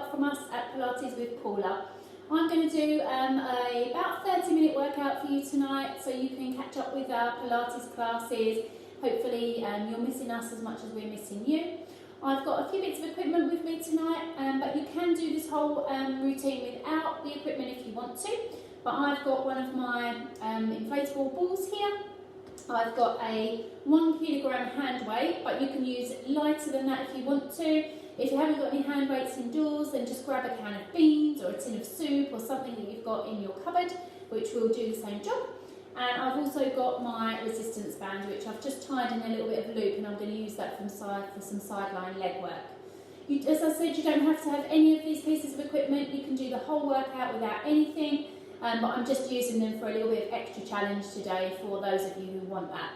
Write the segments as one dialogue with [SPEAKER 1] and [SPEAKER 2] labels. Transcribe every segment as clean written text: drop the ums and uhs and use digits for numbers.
[SPEAKER 1] workout from us at Pilates with Paula. I'm going to do about 30-minute workout for you tonight, so you can catch up with our Pilates classes. Hopefully you're missing us as much as we're missing you. I've got a few bits of equipment with me tonight, but you can do this whole routine without the equipment if you want to. But I've got one of my inflatable balls here. I've got a 1 kilogram hand weight, but you can use lighter than that if you want to. If you haven't got any hand weights indoors, then just grab a can of beans or a tin of soup or something that you've got in your cupboard, which will do the same job. And I've also got my resistance band, which I've just tied in a little bit of loop, and I'm going to use that for some sideline leg work. As I said, you don't have to have any of these pieces of equipment. You can do the whole workout without anything, but I'm just using them for a little bit of extra challenge today for those of you who want that.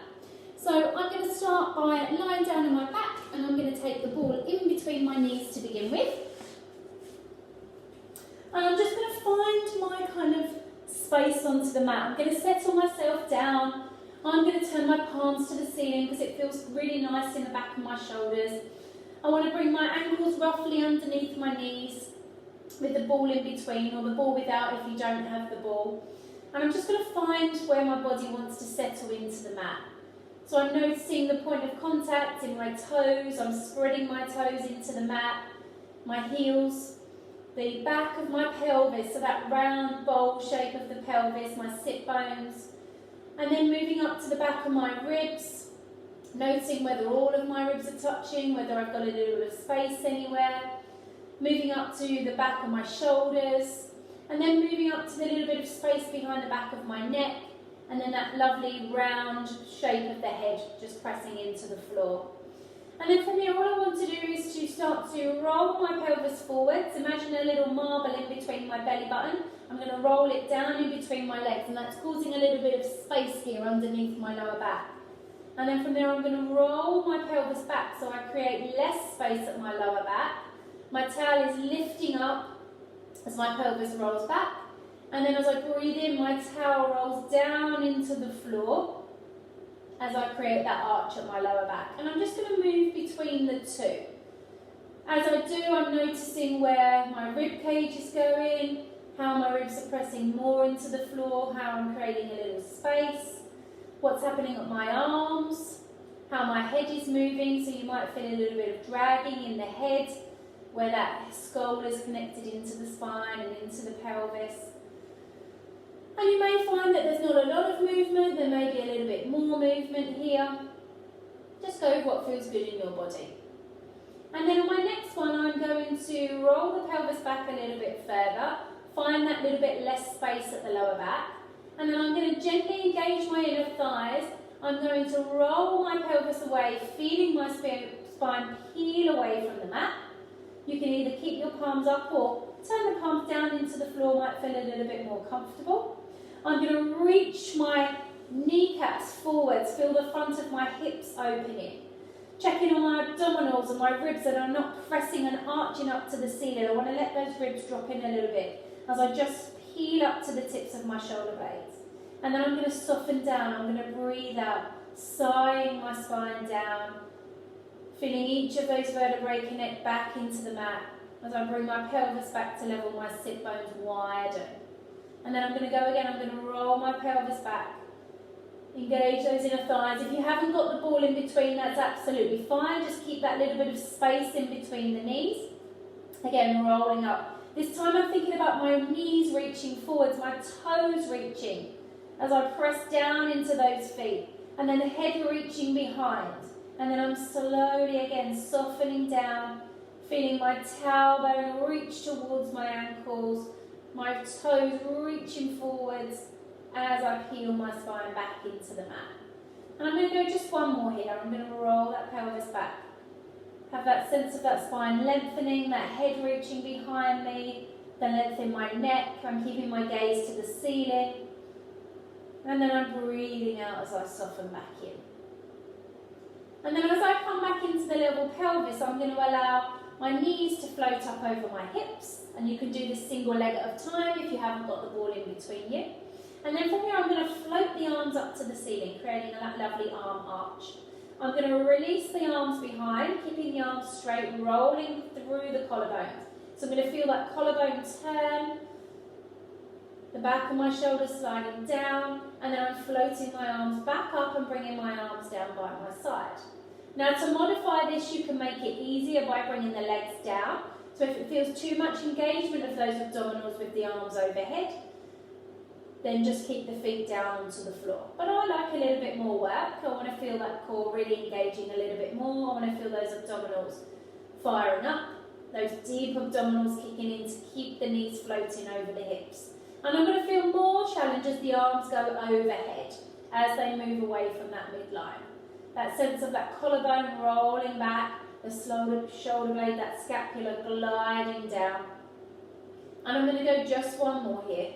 [SPEAKER 1] So I'm going to start by lying down on my back, and I'm going to take the ball in between my knees to begin with. And I'm just going to find my kind of space onto the mat. I'm going to settle myself down. I'm going to turn my palms to the ceiling because it feels really nice in the back of my shoulders. I want to bring my ankles roughly underneath my knees with the ball in between, or the ball without if you don't have the ball. And I'm just going to find where my body wants to settle into the mat. So I'm noticing the point of contact in my toes. I'm spreading my toes into the mat, my heels, the back of my pelvis, so that round bowl shape of the pelvis, my sit bones, and then moving up to the back of my ribs, noticing whether all of my ribs are touching, whether I've got a little bit of space anywhere, moving up to the back of my shoulders, and then moving up to the little bit of space behind the back of my neck, and then that lovely round shape of the head just pressing into the floor. And then from here, all I want to do is to start to roll my pelvis forwards. Imagine a little marble in between my belly button. I'm going to roll it down in between my legs, and that's causing a little bit of space here underneath my lower back. And then from there, I'm going to roll my pelvis back so I create less space at my lower back. My tail is lifting up as my pelvis rolls back. And then as I breathe in, my tail rolls down into the floor as I create that arch at my lower back. And I'm just going to move between the two. As I do, I'm noticing where my rib cage is going, how my ribs are pressing more into the floor, how I'm creating a little space, what's happening at my arms, how my head is moving. So you might feel a little bit of dragging in the head, where that skull is connected into the spine and into the pelvis. And you may find that there's not a lot of movement, there may be a little bit more movement here. Just go with what feels good in your body. And then on my next one, I'm going to roll the pelvis back a little bit further, find that little bit less space at the lower back, and then I'm going to gently engage my inner thighs. I'm going to roll my pelvis away, feeling my spine peel away from the mat. You can either keep your palms up or turn the palms down into the floor, might feel a little bit more comfortable. I'm going to reach my kneecaps forwards, feel the front of my hips opening. Checking on my abdominals and my ribs that are not pressing and arching up to the ceiling. I want to let those ribs drop in a little bit as I just peel up to the tips of my shoulder blades. And then I'm going to soften down. I'm going to breathe out, sighing my spine down, feeling each of those vertebrae connect back into the mat as I bring my pelvis back to level, my sit bones widen. And then I'm going to go again, I'm going to roll my pelvis back. Engage those inner thighs. If you haven't got the ball in between, that's absolutely fine. Just keep that little bit of space in between the knees. Again, rolling up. This time I'm thinking about my knees reaching forwards, my toes reaching as I press down into those feet. And then the head reaching behind. And then I'm slowly again softening down, feeling my tailbone reach towards my ankles, my toes reaching forwards as I peel my spine back into the mat. And I'm going to go just one more here. I'm going to roll that pelvis back. Have that sense of that spine lengthening, that head reaching behind me, then lengthening my neck. I'm keeping my gaze to the ceiling. And then I'm breathing out as I soften back in. And then as I come back into the level pelvis, I'm going to allow my knees to float up over my hips. And you can do this single leg at a time if you haven't got the ball in between you. And then from here, I'm going to float the arms up to the ceiling, creating that lovely arm arch. I'm going to release the arms behind, keeping the arms straight, rolling through the collarbones. So I'm going to feel that collarbone turn, the back of my shoulders sliding down, and then I'm floating my arms back up and bringing my arms down by my side. Now to modify this, you can make it easier by bringing the legs down. So if it feels too much engagement of those abdominals with the arms overhead, then just keep the feet down onto the floor. But I like a little bit more work. I want to feel that core really engaging a little bit more. I want to feel those abdominals firing up, those deep abdominals kicking in to keep the knees floating over the hips. And I'm going to feel more challenge as the arms go overhead, as they move away from that midline. That sense of that collarbone rolling back, the shoulder blade, that scapula gliding down. And I'm going to go just one more here.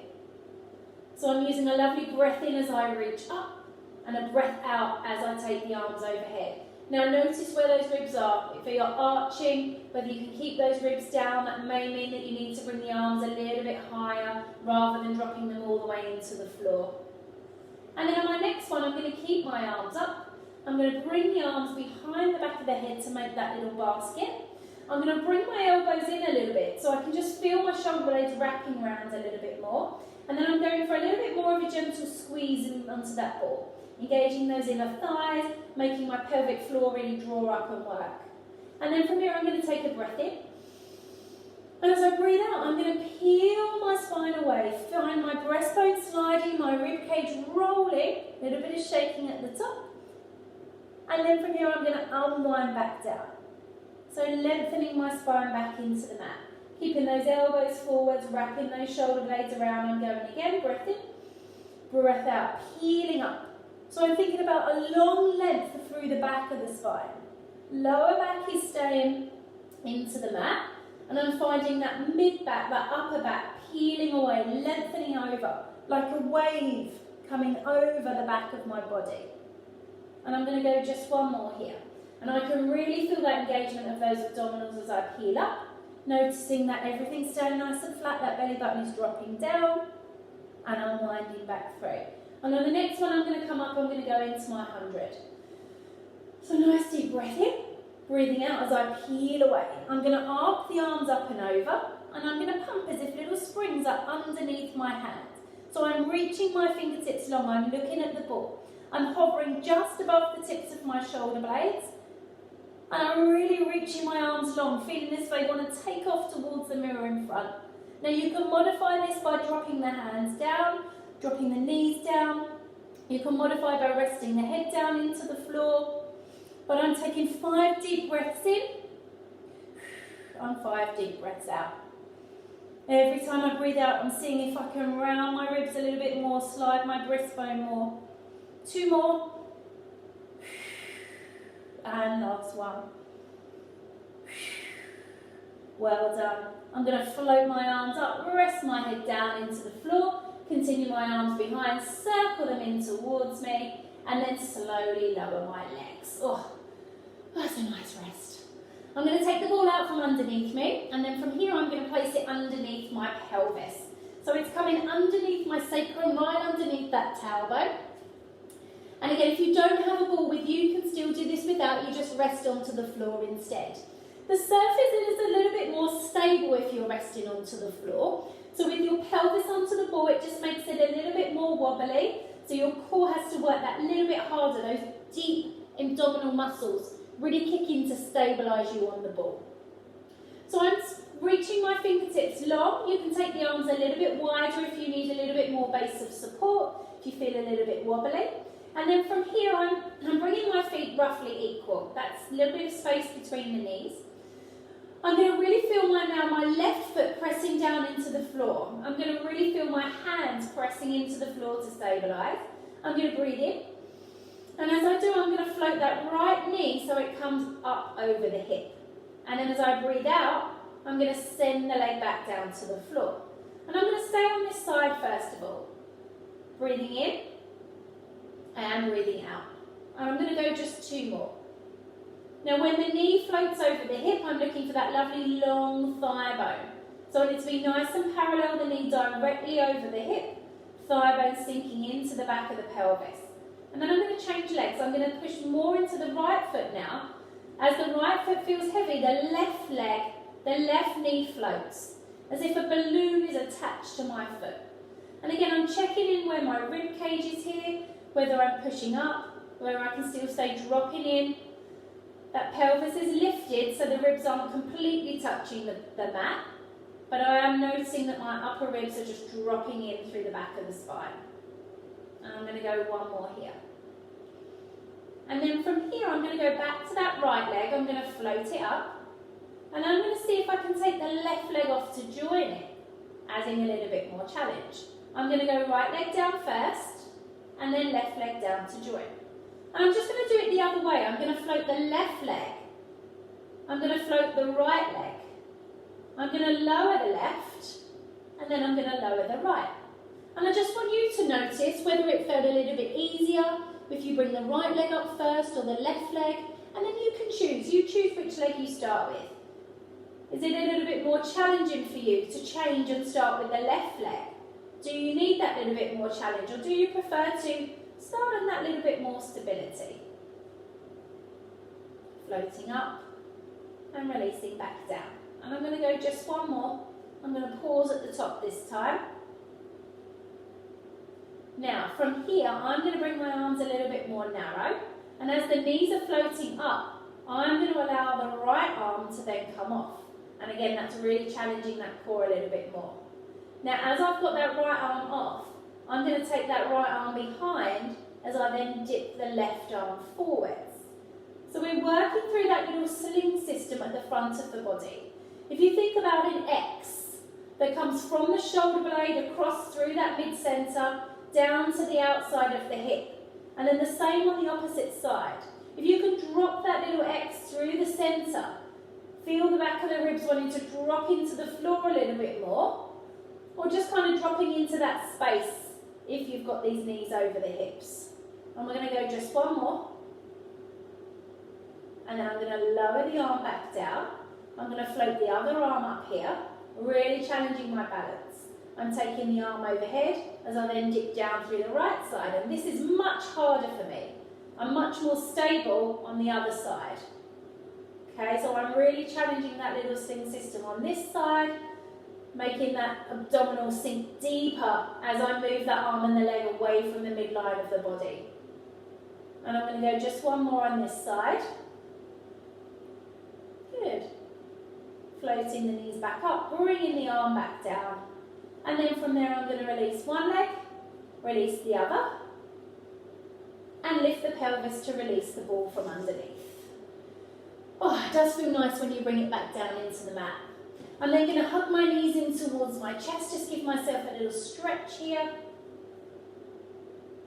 [SPEAKER 1] So I'm using a lovely breath in as I reach up and a breath out as I take the arms overhead. Now notice where those ribs are. If you're arching, whether you can keep those ribs down, that may mean that you need to bring the arms a little bit higher rather than dropping them all the way into the floor. And then on my next one, I'm going to keep my arms up. I'm going to bring the arms behind the back of the head to make that little basket. I'm going to bring my elbows in a little bit so I can just feel my shoulder blades wrapping around a little bit more. And then I'm going for a little bit more of a gentle squeeze onto that ball, engaging those inner thighs, making my pelvic floor really draw up and work. And then from here I'm going to take a breath in. And as I breathe out, I'm going to peel my spine away, find my breastbone sliding, my ribcage rolling, a little bit of shaking at the top. And then from here I'm going to unwind back down. So lengthening my spine back into the mat. Keeping those elbows forwards, wrapping those shoulder blades around and going again. Breath in, breath out, peeling up. So I'm thinking about a long length through the back of the spine. Lower back is staying into the mat. And I'm finding that mid-back, that upper back, peeling away, lengthening over, like a wave coming over the back of my body. And I'm going to go just one more here. And I can really feel that engagement of those abdominals as I peel up, noticing that everything's staying nice and flat, that belly button is dropping down, and unwinding back through. And on the next one, I'm going to come up, I'm going to go into my 100. So nice deep breath in, breathing out as I peel away. I'm going to arc the arms up and over, and I'm going to pump as if little springs are underneath my hands. So I'm reaching my fingertips long, I'm looking at the ball. I'm hovering just above the tips of my shoulder blades. And I'm really reaching my arms long, feeling as if I want to take off towards the mirror in front. Now you can modify this by dropping the hands down, dropping the knees down. You can modify by resting the head down into the floor. But I'm taking 5 deep breaths in and 5 deep breaths out. Every time I breathe out, I'm seeing if I can round my ribs a little bit more, slide my breastbone more. 2 more. And last one. Well done. I'm going to float my arms up, rest my head down into the floor, continue my arms behind, circle them in towards me, and then slowly lower my legs. Oh, that's a nice rest. I'm going to take the ball out from underneath me, and then from here I'm going to place it underneath my pelvis. So it's coming underneath my sacrum, right underneath that tailbone. And again, if you don't have a ball with you, you can still do this without, you just rest onto the floor instead. The surface is a little bit more stable if you're resting onto the floor. So with your pelvis onto the ball, it just makes it a little bit more wobbly. So your core has to work that little bit harder, those deep abdominal muscles really kick in to stabilise you on the ball. So I'm reaching my fingertips long. You can take the arms a little bit wider if you need a little bit more base of support, if you feel a little bit wobbly. And then from here, I'm bringing my feet roughly equal. That's a little bit of space between the knees. I'm going to really feel my left foot pressing down into the floor. I'm going to really feel my hands pressing into the floor to stabilise. I'm going to breathe in. And as I do, I'm going to float that right knee so it comes up over the hip. And then as I breathe out, I'm going to send the leg back down to the floor. And I'm going to stay on this side first of all. Breathing in. And breathing out. And I'm going to go just 2 more. Now when the knee floats over the hip, I'm looking for that lovely long thigh bone. So I need to be nice and parallel, the knee directly over the hip, thigh bone sinking into the back of the pelvis. And then I'm going to change legs. I'm going to push more into the right foot now. As the right foot feels heavy, the left leg the left knee floats, as if a balloon is attached to my foot. And again, I'm checking in where my rib cage is here, whether I'm pushing up, where I can still stay dropping in. That pelvis is lifted so the ribs aren't completely touching the mat, but I am noticing that my upper ribs are just dropping in through the back of the spine. And I'm going to go one more here. And then from here, I'm going to go back to that right leg. I'm going to float it up. And I'm going to see if I can take the left leg off to join it, adding a little bit more challenge. I'm going to go right leg down first, and then left leg down to join. And I'm just going to do it the other way. I'm going to float the left leg. I'm going to float the right leg. I'm going to lower the left, and then I'm going to lower the right. And I just want you to notice whether it felt a little bit easier, if you bring the right leg up first or the left leg, and then you can choose. You choose which leg you start with. Is it a little bit more challenging for you to change and start with the left leg? Do you need that little bit more challenge, or do you prefer to start on that little bit more stability? Floating up and releasing back down. And I'm going to go just one more. I'm going to pause at the top this time. Now, from here, I'm going to bring my arms a little bit more narrow. And as the knees are floating up, I'm going to allow the right arm to then come off. And again, that's really challenging that core a little bit more. Now, as I've got that right arm off, I'm going to take that right arm behind as I then dip the left arm forwards. So we're working through that little sling system at the front of the body. If you think about an X that comes from the shoulder blade across through that mid-center, down to the outside of the hip, and then the same on the opposite side. If you can drop that little X through the center, feel the back of the ribs wanting to drop into the floor a little bit more, or just kind of dropping into that space if you've got these knees over the hips. And we're going to go just one more. And then I'm going to lower the arm back down. I'm going to float the other arm up here, really challenging my balance. I'm taking the arm overhead as I then dip down through the right side. And this is much harder for me. I'm much more stable on the other side. Okay, so I'm really challenging that little sling system on this side, making that abdominal sink deeper as I move that arm and the leg away from the midline of the body. And I'm going to go just one more on this side. Good. Floating the knees back up, bringing the arm back down. And then from there I'm going to release one leg, release the other, and lift the pelvis to release the ball from underneath. Oh, it does feel nice when you bring it back down into the mat. I'm then going to hug my knees in towards my chest, just give myself a little stretch here.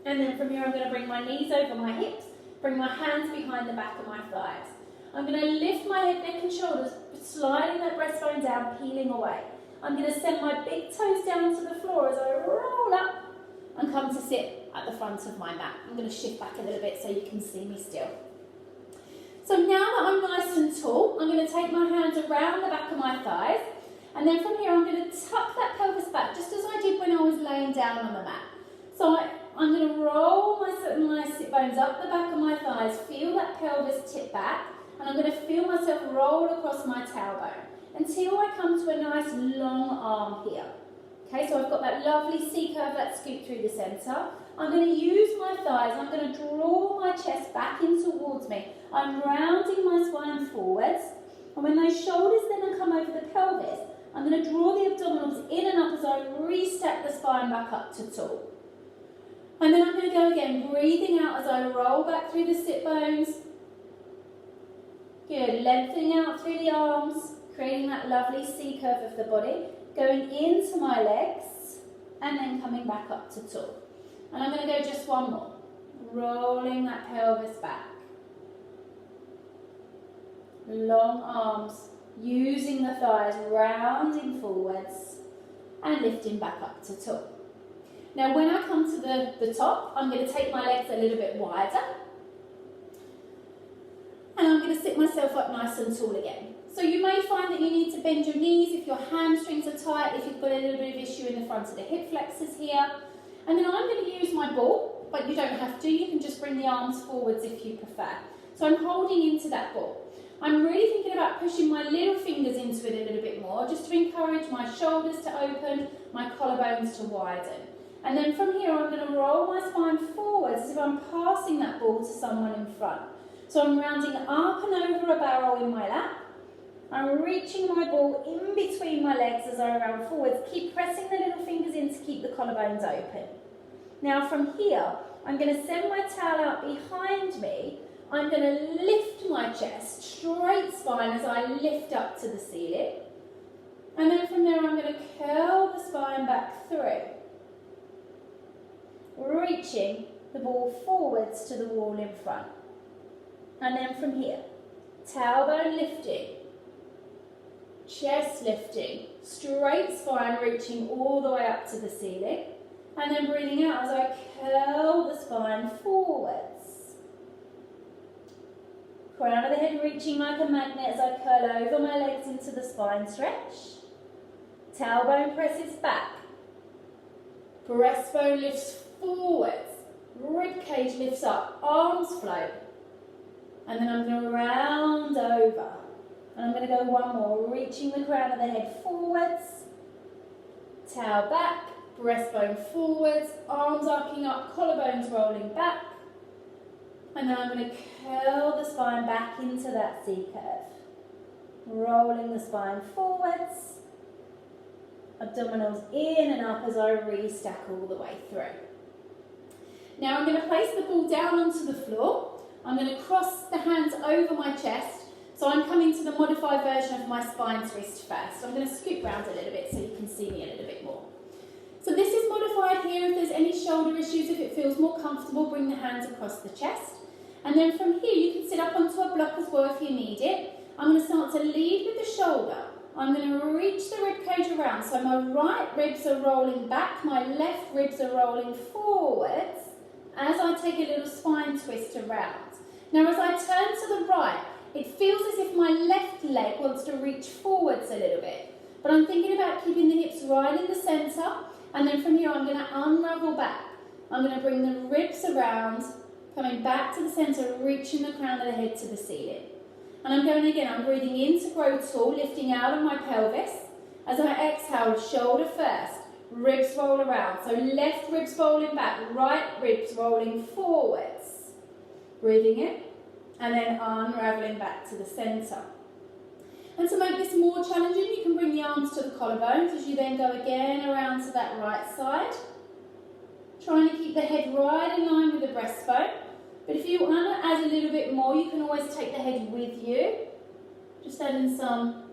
[SPEAKER 1] And then from here I'm going to bring my knees over my hips, bring my hands behind the back of my thighs. I'm going to lift my head, neck and shoulders, sliding that breastbone down, peeling away. I'm going to send my big toes down to the floor as I roll up and come to sit at the front of my mat. I'm going to shift back a little bit so you can see me still. So now that I'm nice and tall, I'm going to take my hands around the back of my thighs, and then from here I'm going to tuck that pelvis back just as I did when I was laying down on the mat. So I'm going to roll my sit bones up the back of my thighs, feel that pelvis tip back, and I'm going to feel myself roll across my tailbone until I come to a nice long arm here. Okay, so I've got that lovely C-curve, that scoop through the centre. I'm going to use my thighs, I'm going to draw my chest back in towards me. I'm rounding my spine forwards, and when those shoulders then come over the pelvis, I'm going to draw the abdominals in and up as I restack the spine back up to tall. And then I'm going to go again, breathing out as I roll back through the sit bones. Good, lengthening out through the arms, creating that lovely C-curve of the body, going into my legs, and then coming back up to tall. And I'm going to go just one more, rolling that pelvis back. Long arms, using the thighs, rounding forwards, and lifting back up to tall. Now when I come to the top, I'm going to take my legs a little bit wider, and I'm going to sit myself up nice and tall again. So you may find that you need to bend your knees if your hamstrings are tight, if you've got a little bit of issue in the front of the hip flexors here. And then I'm going to use my ball, but you don't have to. You can just bring the arms forwards if you prefer. So I'm holding into that ball. I'm really thinking about pushing my little fingers into it a little bit more, just to encourage my shoulders to open, my collarbones to widen. And then from here, I'm going to roll my spine forwards as if I'm passing that ball to someone in front. So I'm rounding up and over a barrel in my lap. I'm reaching my ball in between my legs as I round forwards. Keep pressing the little fingers in to keep the collarbones open. Now from here, I'm going to send my towel out behind me. I'm going to lift my chest, straight spine as I lift up to the ceiling. And then from there, I'm going to curl the spine back through, reaching the ball forwards to the wall in front. And then from here, tailbone lifting, chest lifting, straight spine reaching all the way up to the ceiling. And then breathing out as I curl the spine forwards. Crown of the head reaching like a magnet as I curl over my legs into the spine stretch. Tailbone presses back. Breastbone lifts forwards. Ribcage lifts up. Arms float. And then I'm going to round over. And I'm going to go one more. Reaching the crown of the head forwards. Tail back. Breastbone forwards. Arms arcing up. Collarbones rolling back. And then I'm going to curl the spine back into that C curve. Rolling the spine forwards. Abdominals in and up as I re-stack all the way through. Now I'm going to place the ball down onto the floor. I'm going to cross the hands over my chest. So I'm coming to the modified version of my spine twist first. I'm going to scoot round a little bit so you can see me a little bit more. So this is modified here. If there's any shoulder issues, if it feels more comfortable, bring the hands across the chest. And then from here, you can sit up onto a block as well if you need it. I'm going to start to lead with the shoulder. I'm going to reach the rib cage around. So my right ribs are rolling back, my left ribs are rolling forwards as I take a little spine twist around. Now as I turn to the right, it feels as if my left leg wants to reach forwards a little bit. But I'm thinking about keeping the hips right in the centre. And then from here, I'm going to unravel back. I'm going to bring the ribs around, coming back to the centre, reaching the crown of the head to the ceiling. And I'm going again, I'm breathing in to grow tall, lifting out of my pelvis. As I exhale, shoulder first, ribs roll around. So left ribs rolling back, right ribs rolling forwards. Breathing in, and then unravelling back to the centre. And to make this more challenging, you can bring the arms to the collarbones as you then go again around to that right side. Trying to keep the head right in line with the breastbone. But if you want to add a little bit more, you can always take the head with you. Just adding some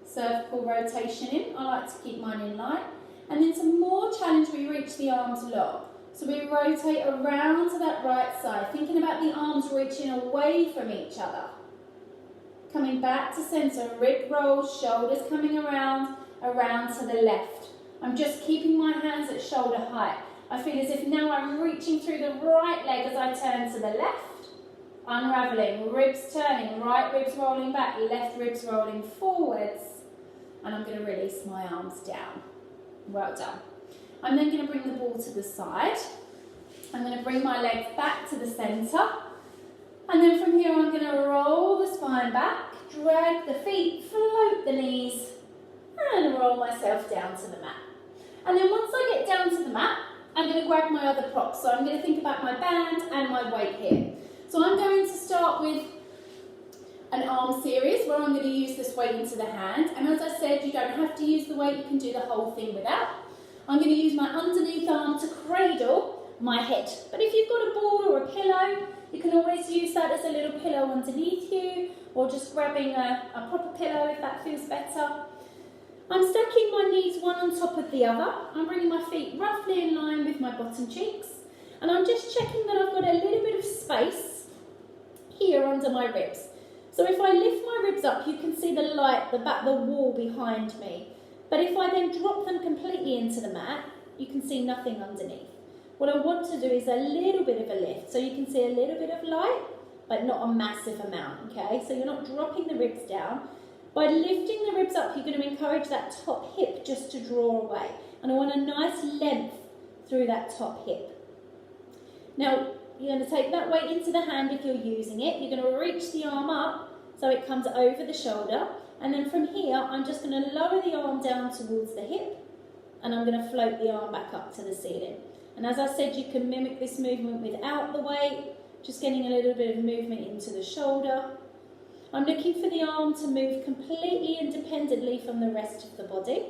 [SPEAKER 1] cervical rotation in. I like to keep mine in line. And then some more challenge, we reach the arms long. So we rotate around to that right side, thinking about the arms reaching away from each other. Coming back to centre, rib rolls, shoulders coming around to the left. I'm just keeping my hands at shoulder height. I feel as if now I'm reaching through the right leg as I turn to the left. Unravelling, ribs turning, right ribs rolling back, left ribs rolling forwards. And I'm going to release my arms down. Well done. I'm then going to bring the ball to the side. I'm going to bring my legs back to the centre. And then from here I'm going to roll the spine back, drag the feet, float the knees, and roll myself down to the mat. And then once I get down to the mat, I'm going to grab my other props. So I'm going to think about my band and my weight here. So I'm going to start with an arm series where I'm going to use this weight into the hand. And as I said, you don't have to use the weight, you can do the whole thing without. I'm going to use my underneath arm to cradle my head. But if you've got a ball or a pillow, you can always use that as a little pillow underneath you, or just grabbing a proper pillow if that feels better. I'm stacking my knees one on top of the other. I'm bringing my feet roughly in line with my bottom cheeks. And I'm just checking that I've got a little bit of space here under my ribs. So if I lift my ribs up, you can see the light, the wall behind me. But if I then drop them completely into the mat, you can see nothing underneath. What I want to do is a little bit of a lift. So you can see a little bit of light, but not a massive amount, okay? So you're not dropping the ribs down. By lifting the ribs up, you're going to encourage that top hip just to draw away. And I want a nice length through that top hip. Now, you're going to take that weight into the hand if you're using it. You're going to reach the arm up So it comes over the shoulder, and then from here I'm just going to lower the arm down towards the hip, and I'm going to float the arm back up to the ceiling. And as I said, you can mimic this movement without the weight, just getting a little bit of movement into the shoulder. I'm looking for the arm to move completely independently from the rest of the body.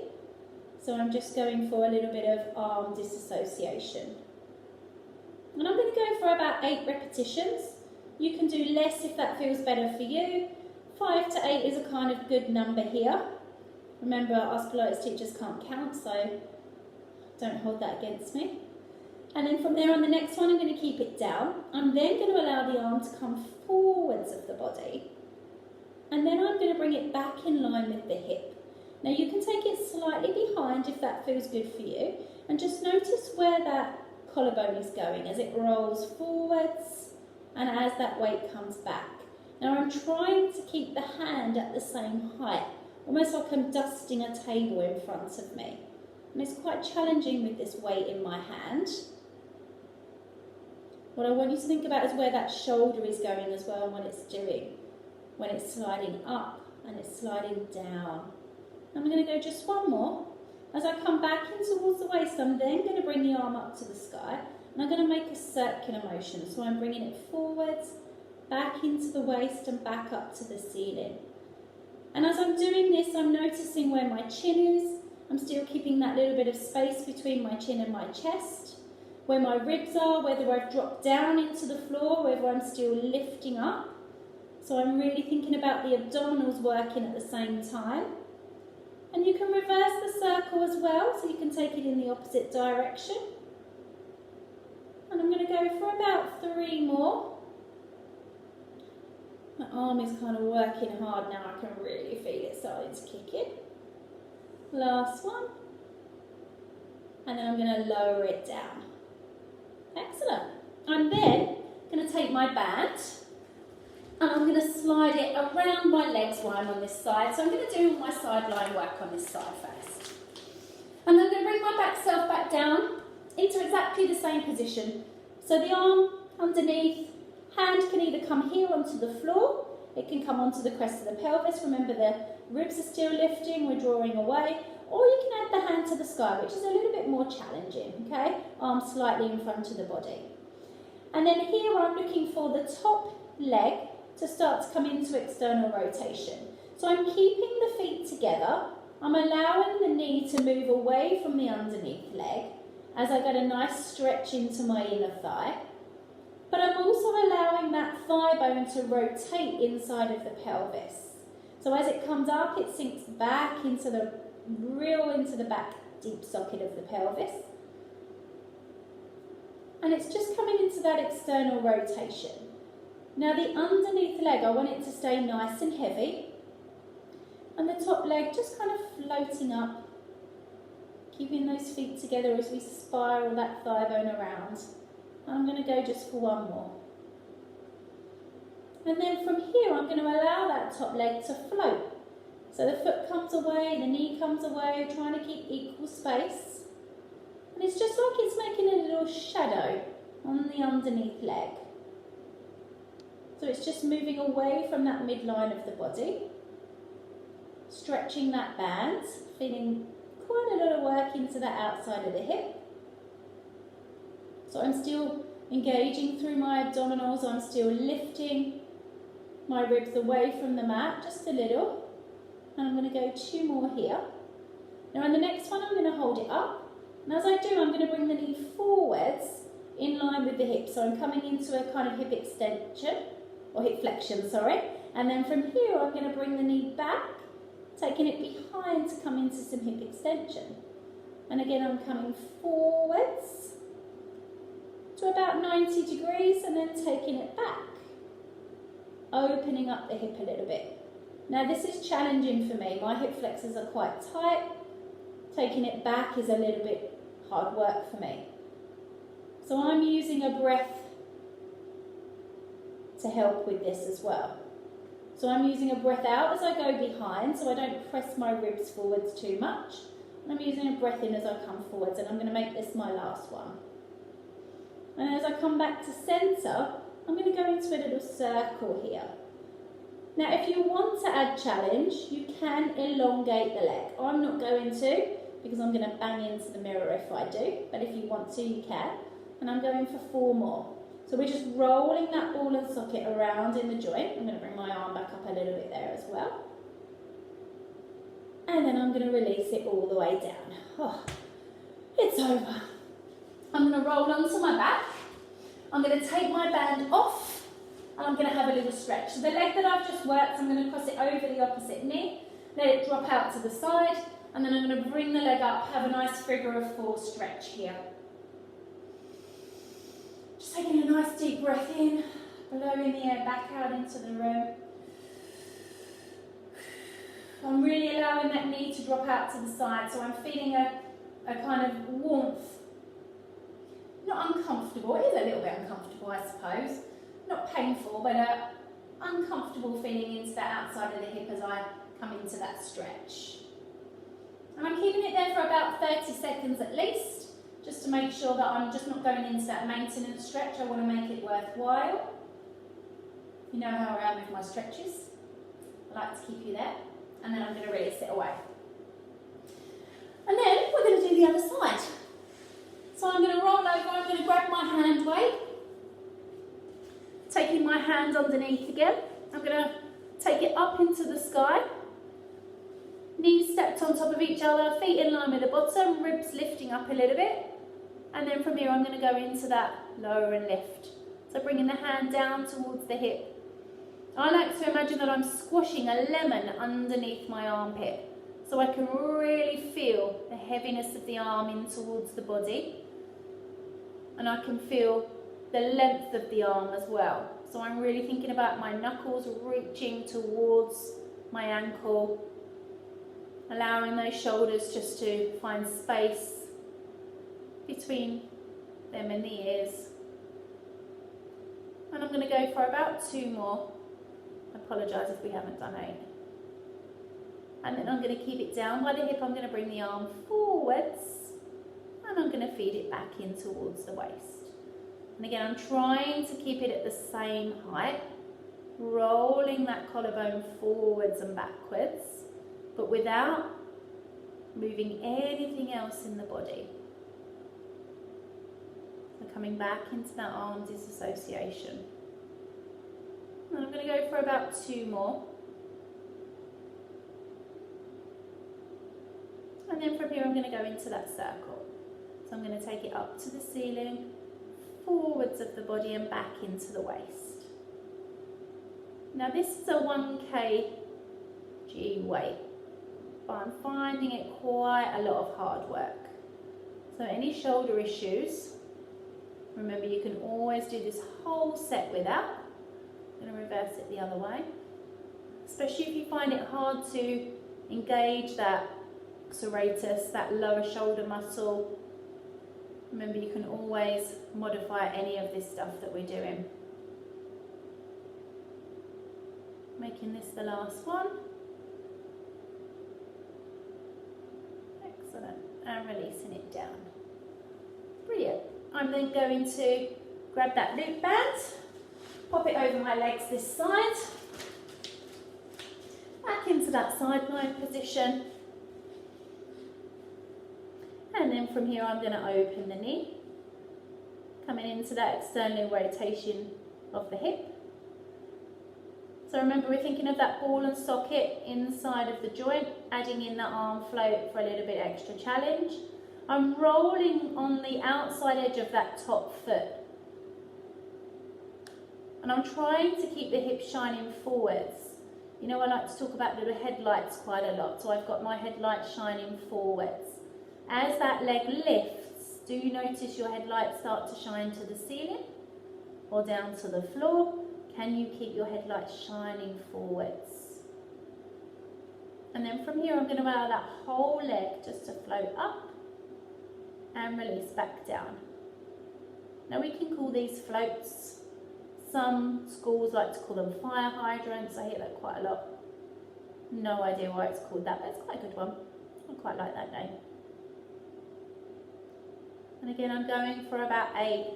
[SPEAKER 1] So I'm just going for a little bit of arm disassociation. And I'm going to go for about 8 repetitions. You can do less if that feels better for you. 5 to 8 is a kind of good number here. Remember, us Pilates teachers can't count, so don't hold that against me. And then from there on the next one, I'm going to keep it down. I'm then going to allow the arm to come forwards of the body. And then I'm going to bring it back in line with the hip. Now you can take it slightly behind if that feels good for you. And just notice where that collarbone is going as it rolls forwards and as that weight comes back. Now I'm trying to keep the hand at the same height, almost like I'm dusting a table in front of me. And it's quite challenging with this weight in my hand. What I want you to think about is where that shoulder is going as well and what it's doing. When it's sliding up and it's sliding down. I'm going to go just one more. As I come back in towards the waist, I'm then going to bring the arm up to the sky and I'm going to make a circular motion. So I'm bringing it forwards, back into the waist and back up to the ceiling. And as I'm doing this, I'm noticing where my chin is. I'm still keeping that little bit of space between my chin and my chest. Where my ribs are, whether I've dropped down into the floor, whether I'm still lifting up. So I'm really thinking about the abdominals working at the same time. And you can reverse the circle as well, so you can take it in the opposite direction. And I'm going to go for about 3 more. My arm is kind of working hard now, I can really feel it starting to kick in. Last one. And then I'm going to lower it down. Excellent. I'm then going to take my band and I'm going to slide it around my legs while I'm on this side. So I'm going to do my sideline work on this side first. And I'm going to bring my back self back down into exactly the same position. So the arm underneath, hand can either come here onto the floor, it can come onto the crest of the pelvis. Remember the ribs are still lifting, we're drawing away. Or you can add the hand to the sky, which is a little bit more challenging, okay? Arm slightly in front of the body. And then here I'm looking for the top leg to start to come into external rotation. So I'm keeping the feet together. I'm allowing the knee to move away from the underneath leg as I get a nice stretch into my inner thigh. But I'm also allowing that thigh bone to rotate inside of the pelvis. So as it comes up, it sinks back into the back deep socket of the pelvis. And it's just coming into that external rotation. Now the underneath leg, I want it to stay nice and heavy. And the top leg just kind of floating up, keeping those feet together as we spiral that thigh bone around. And I'm going to go just for one more. And then from here, I'm going to allow that top leg to float. So the foot comes away, the knee comes away, trying to keep equal space. And it's just like it's making a little shadow on the underneath leg. So it's just moving away from that midline of the body. Stretching that band, feeling quite a lot of work into the outside of the hip. So I'm still engaging through my abdominals, I'm still lifting my ribs away from the mat, just a little. And I'm going to go 2 more here. Now on the next one, I'm going to hold it up. And as I do, I'm going to bring the knee forwards in line with the hip. So I'm coming into a kind of hip extension, or hip flexion, sorry. And then from here, I'm going to bring the knee back, taking it behind to come into some hip extension. And again, I'm coming forwards to about 90 degrees and then taking it back, opening up the hip a little bit. Now this is challenging for me. My hip flexors are quite tight. Taking it back is a little bit hard work for me. So I'm using a breath to help with this as well. So I'm using a breath out as I go behind, so I don't press my ribs forwards too much. And I'm using a breath in as I come forwards, and I'm going to make this my last one. And as I come back to centre, I'm going to go into a little circle here. Now, if you want to add challenge, you can elongate the leg. I'm not going to, because I'm going to bang into the mirror if I do, but if you want to, you can. And I'm going for 4 more. So we're just rolling that ball and socket around in the joint. I'm going to bring my arm back up a little bit there as well. And then I'm going to release it all the way down. Oh, it's over. I'm going to roll onto my back. I'm going to take my band off and I'm going to have a little stretch. So the leg that I've just worked, I'm going to cross it over the opposite knee, let it drop out to the side, and then I'm going to bring the leg up, have a nice figure of 4 stretch here. Just taking a nice deep breath in, blowing the air back out into the room. I'm really allowing that knee to drop out to the side, so I'm feeling a kind of warmth. Not uncomfortable, it is a little bit uncomfortable I suppose. Not painful, but uncomfortable feeling into that outside of the hip as I come into that stretch. And I'm keeping it there for about 30 seconds at least, just to make sure that I'm just not going into that maintenance stretch. I want to make it worthwhile. You know how I am with my stretches. I like to keep you there. And then I'm going to release it away. And then we're going to do the other side. So I'm going to roll over, I'm going to grab my hand weight, taking my hand underneath again. I'm going to take it up into the sky. Knees stepped on top of each other, feet in line with the bottom, ribs lifting up a little bit. And then from here I'm going to go into that lower and lift. So bringing the hand down towards the hip. I like to imagine that I'm squashing a lemon underneath my armpit, so I can really feel the heaviness of the arm in towards the body, and I can feel the length of the arm as well. So I'm really thinking about my knuckles reaching towards my ankle, allowing those shoulders just to find space between them and the ears. And I'm going to go for about 2 more. I apologise if we haven't done 8. And then I'm going to keep it down by the hip. I'm going to bring the arm forwards and I'm going to feed it back in towards the waist. And again, I'm trying to keep it at the same height, rolling that collarbone forwards and backwards, but without moving anything else in the body. So coming back into that arm disassociation. And I'm going to go for about 2 more. And then from here I'm going to go into that circle. So I'm going to take it up to the ceiling, forwards of the body and back into the waist. Now this is a 1 kg weight, but I'm finding it quite a lot of hard work. So any shoulder issues, remember you can always do this whole set without. I'm going to reverse it the other way. Especially if you find it hard to engage that serratus, that lower shoulder muscle. Remember you can always modify any of this stuff that we're doing. Making this the last one. Excellent. And releasing it down. Brilliant. I'm then going to grab that loop band, pop it over my legs this side, back into that side lying position, and then from here I'm going to open the knee, coming into that external rotation of the hip. So remember we're thinking of that ball and socket inside of the joint, adding in that arm float for a little bit extra challenge. I'm rolling on the outside edge of that top foot. And I'm trying to keep the hips shining forwards. You know, I like to talk about little headlights quite a lot, so I've got my headlights shining forwards. As that leg lifts, do you notice your headlights start to shine to the ceiling or down to the floor? Can you keep your headlights shining forwards? And then from here, I'm going to allow that whole leg just to float up and release back down. Now we can call these floats. Some schools like to call them fire hydrants. I hear that quite a lot. No idea why it's called that, but it's quite a good one. I quite like that name. And again, I'm going for about 8.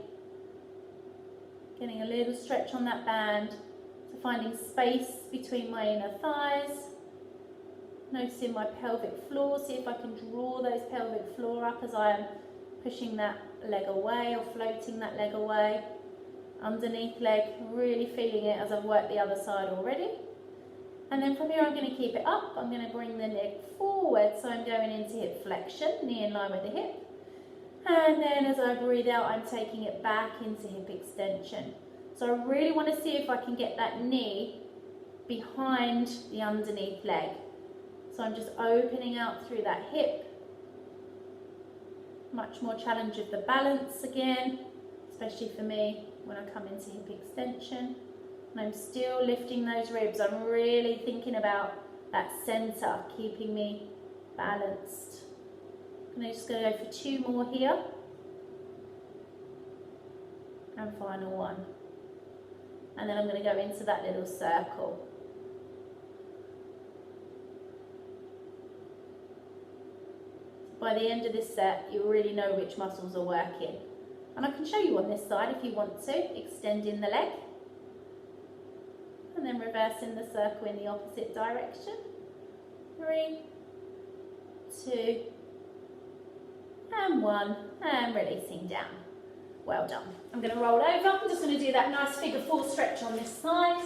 [SPEAKER 1] Getting a little stretch on that band to finding space between my inner thighs. Noticing my pelvic floor, see if I can draw those pelvic floor up as I am pushing that leg away or floating that leg away. Underneath leg, really feeling it as I've worked the other side already. And then from here I'm going to keep it up. I'm going to bring the leg forward, so I'm going into hip flexion, knee in line with the hip. And then as I breathe out, I'm taking it back into hip extension. So I really want to see if I can get that knee behind the underneath leg. So I'm just opening out through that hip. Much more challenge of the balance again, especially for me when I come into hip extension. And I'm still lifting those ribs. I'm really thinking about that center, keeping me balanced. And I'm just going to go for 2 more here. And final one. And then I'm going to go into that little circle. By the end of this set, you really know which muscles are working. And I can show you on this side if you want to, extending the leg. And then reversing the circle in the opposite direction. 3, 2, and 1, and releasing down. Well done. I'm going to roll over. I'm just going to do that nice figure 4 stretch on this side.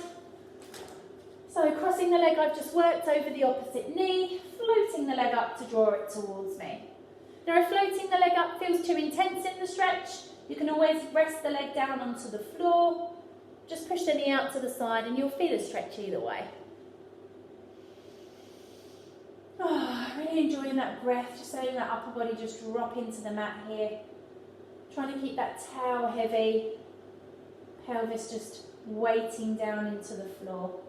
[SPEAKER 1] So crossing the leg I've just worked over the opposite knee, floating the leg up to draw it towards me. Now if floating the leg up feels too intense in the stretch, you can always rest the leg down onto the floor, just push the knee out to the side and you'll feel a stretch either way. Oh, really enjoying that breath, just letting that upper body just drop into the mat here. Trying to keep that towel heavy, pelvis just weighting down into the floor.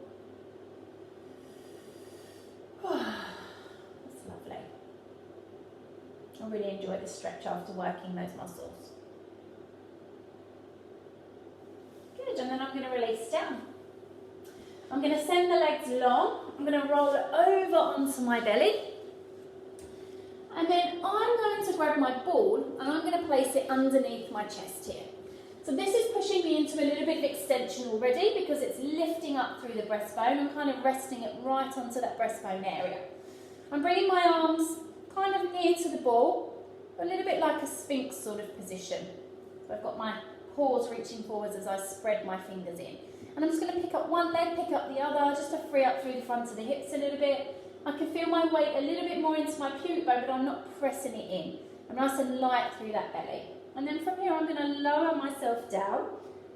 [SPEAKER 1] That's lovely. I really enjoy this stretch after working those muscles. Good, and then I'm going to release down. I'm going to send the legs long. I'm going to roll it over onto my belly. And then I'm going to grab my ball and I'm going to place it underneath my chest here. So this is pushing me into a little bit of extension already because it's lifting up through the breastbone. I'm kind of resting it right onto that breastbone area. I'm bringing my arms kind of near to the ball, a little bit like a sphinx sort of position. So I've got my paws reaching forwards as I spread my fingers in. And I'm just going to pick up one leg, pick up the other, just to free up through the front of the hips a little bit. I can feel my weight a little bit more into my pubic bone, but I'm not pressing it in. I'm nice and light through that belly. And then from here, I'm going to lower myself down.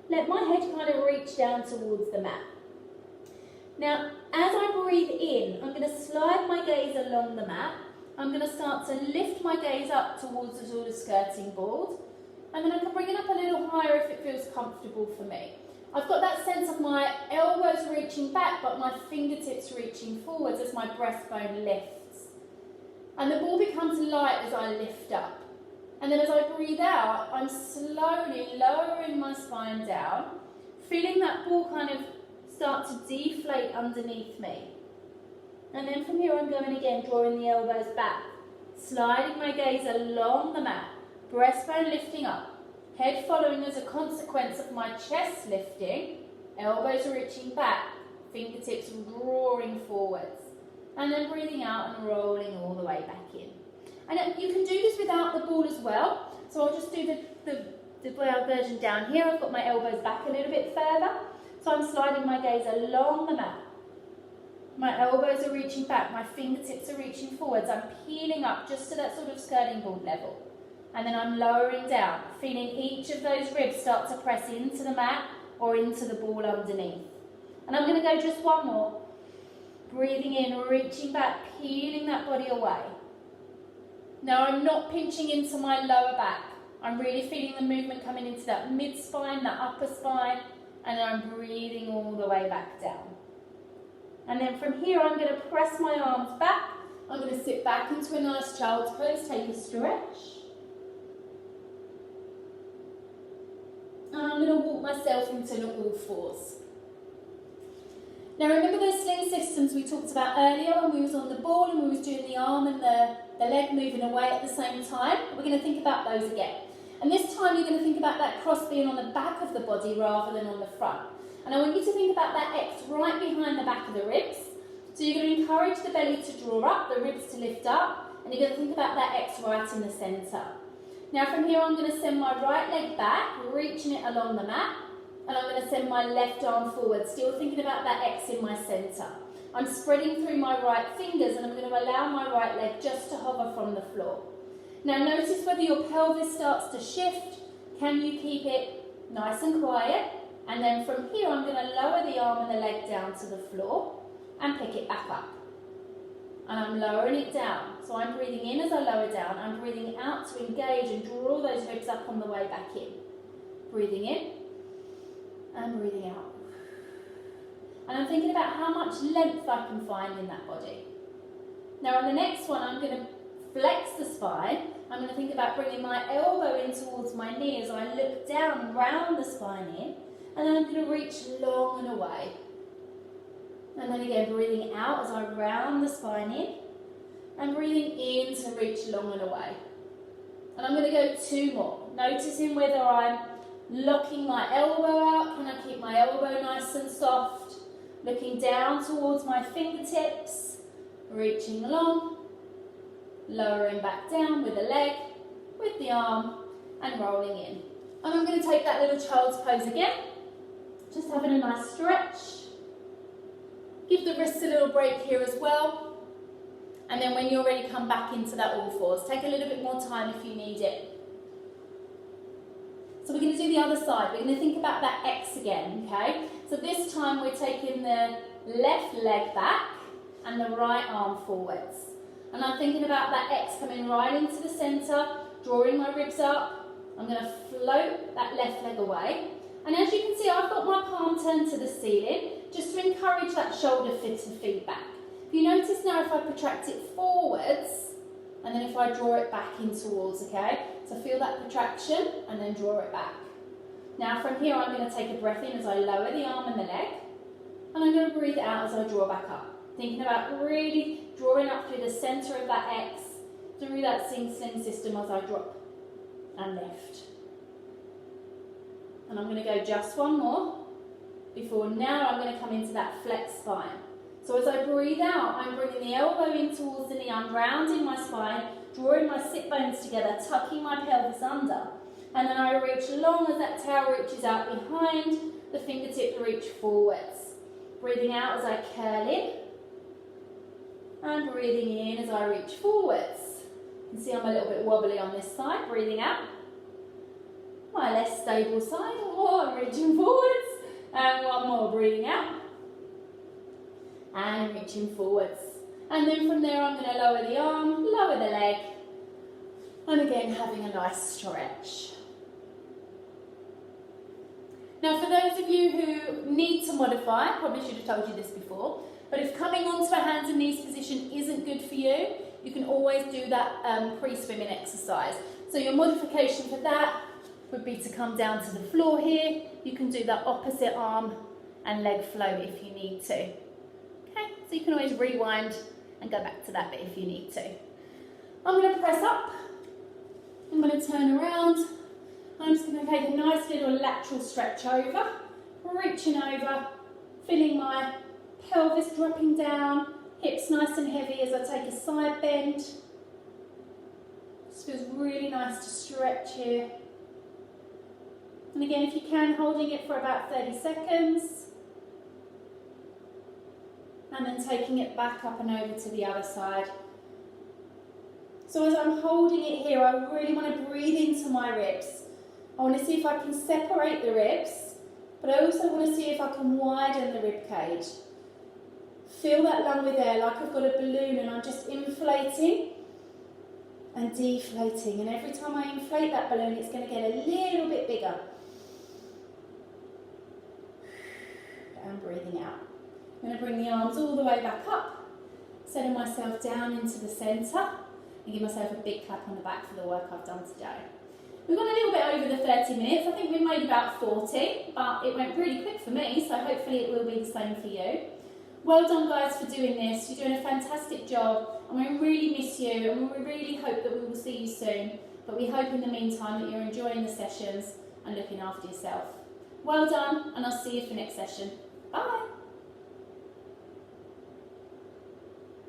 [SPEAKER 1] Let my head kind of reach down towards the mat. Now, as I breathe in, I'm going to slide my gaze along the mat. I'm going to start to lift my gaze up towards the sort of skirting board. And then I can bring it up a little higher if it feels comfortable for me. I've got that sense of my elbows reaching back, but my fingertips reaching forwards as my breastbone lifts. And the ball becomes light as I lift up. And then as I breathe out, I'm slowly lowering my spine down, feeling that ball kind of start to deflate underneath me. And then from here I'm going again, drawing the elbows back, sliding my gaze along the mat, breastbone lifting up. Head following as a consequence of my chest lifting, elbows reaching back, fingertips drawing forwards. And then breathing out and rolling all the way back in. And you can do this without the ball as well. So I'll just do the version down here. I've got my elbows back a little bit further. So I'm sliding my gaze along the mat. My elbows are reaching back, my fingertips are reaching forwards. I'm peeling up just to that sort of skirting board level. And then I'm lowering down, feeling each of those ribs start to press into the mat or into the ball underneath. And I'm going to go just one more. Breathing in, reaching back, peeling that body away. Now I'm not pinching into my lower back. I'm really feeling the movement coming into that mid-spine, that upper spine, and then I'm breathing all the way back down. And then from here I'm going to press my arms back. I'm going to sit back into a nice child's pose, take a stretch. And I'm going to walk myself into all fours. Now remember those sling systems we talked about earlier when we was on the ball and we was doing the arm and the leg moving away at the same time? We're going to think about those again. And this time you're going to think about that cross being on the back of the body rather than on the front. And I want you to think about that X right behind the back of the ribs. So you're going to encourage the belly to draw up, the ribs to lift up, and you're going to think about that X right in the centre. Now from here I'm going to send my right leg back, reaching it along the mat, and I'm going to send my left arm forward, still thinking about that X in my centre. I'm spreading through my right fingers and I'm going to allow my right leg just to hover from the floor. Now notice whether your pelvis starts to shift. Can you keep it nice and quiet? And then from here I'm going to lower the arm and the leg down to the floor and pick it back up. And I'm lowering it down. So I'm breathing in as I lower down. I'm breathing out to engage and draw those ribs up on the way back in. Breathing in and breathing out. And I'm thinking about how much length I can find in that body. Now on the next one, I'm going to flex the spine. I'm going to think about bringing my elbow in towards my knee as I look down and round the spine in. And then I'm going to reach long and away. And then again, breathing out as I round the spine in. And breathing in to reach long and away. And I'm going to go 2 more. Noticing whether I'm locking my elbow out. Can I keep my elbow nice and soft? Looking down towards my fingertips, reaching long, lowering back down with the leg, with the arm, and rolling in. And I'm going to take that little child's pose again, just having a nice stretch. Give the wrists a little break here as well. And then when you're ready, come back into that all fours. Take a little bit more time if you need it. So we're going to do the other side. We're going to think about that X again, okay? So this time we're taking the left leg back and the right arm forwards. And I'm thinking about that X coming right into the centre, drawing my ribs up. I'm going to float that left leg away. And as you can see, I've got my palm turned to the ceiling, just to encourage that shoulder to feedback. If you notice now, if I protract it forwards, and then if I draw it back in towards, okay? So feel that protraction, and then draw it back. Now from here, I'm going to take a breath in as I lower the arm and the leg, and I'm going to breathe out as I draw back up. Thinking about really drawing up through the centre of that X, through that sing-sling system as I drop and lift. And I'm going to go just 1 more, before now I'm going to come into that flex spine. So as I breathe out, I'm bringing the elbow in towards the knee, I'm rounding my spine, drawing my sit bones together, tucking my pelvis under. And then I reach long as that tail reaches out behind, the fingertips reach forwards. Breathing out as I curl in, and breathing in as I reach forwards. You can see I'm a little bit wobbly on this side, breathing out. My less stable side, I'm reaching forwards. And 1 more, breathing out. And reaching forwards. And then from there I'm going to lower the arm, lower the leg, and again having a nice stretch. Now for those of you who need to modify, I probably should have told you this before, but if coming onto a hands and knees position isn't good for you, you can always do that pre-swimming exercise. So your modification for that would be to come down to the floor here. You can do that opposite arm and leg flow if you need to. Okay, so you can always rewind and go back to that bit if you need to. I'm going to press up. I'm going to turn around. I'm just going to take a nice little lateral stretch over, reaching over, feeling my pelvis dropping down, hips nice and heavy as I take a side bend. This feels really nice to stretch here. And again, if you can, holding it for about 30 seconds. And then taking it back up and over to the other side. So as I'm holding it here, I really want to breathe into my ribs. I want to see if I can separate the ribs, but I also want to see if I can widen the rib cage. Feel that lung with air like I've got a balloon and I'm just inflating and deflating. And every time I inflate that balloon, it's going to get a little bit bigger. And breathing out. I'm going to bring the arms all the way back up, setting myself down into the centre, and give myself a big clap on the back for the work I've done today. We've gone a little bit over the 30 minutes. I think we've made about 40, but it went really quick for me, so hopefully it will be the same for you. Well done, guys, for doing this. You're doing a fantastic job, and we really miss you, and we really hope that we will see you soon. But we hope in the meantime that you're enjoying the sessions and looking after yourself. Well done, and I'll see you for next session. Bye.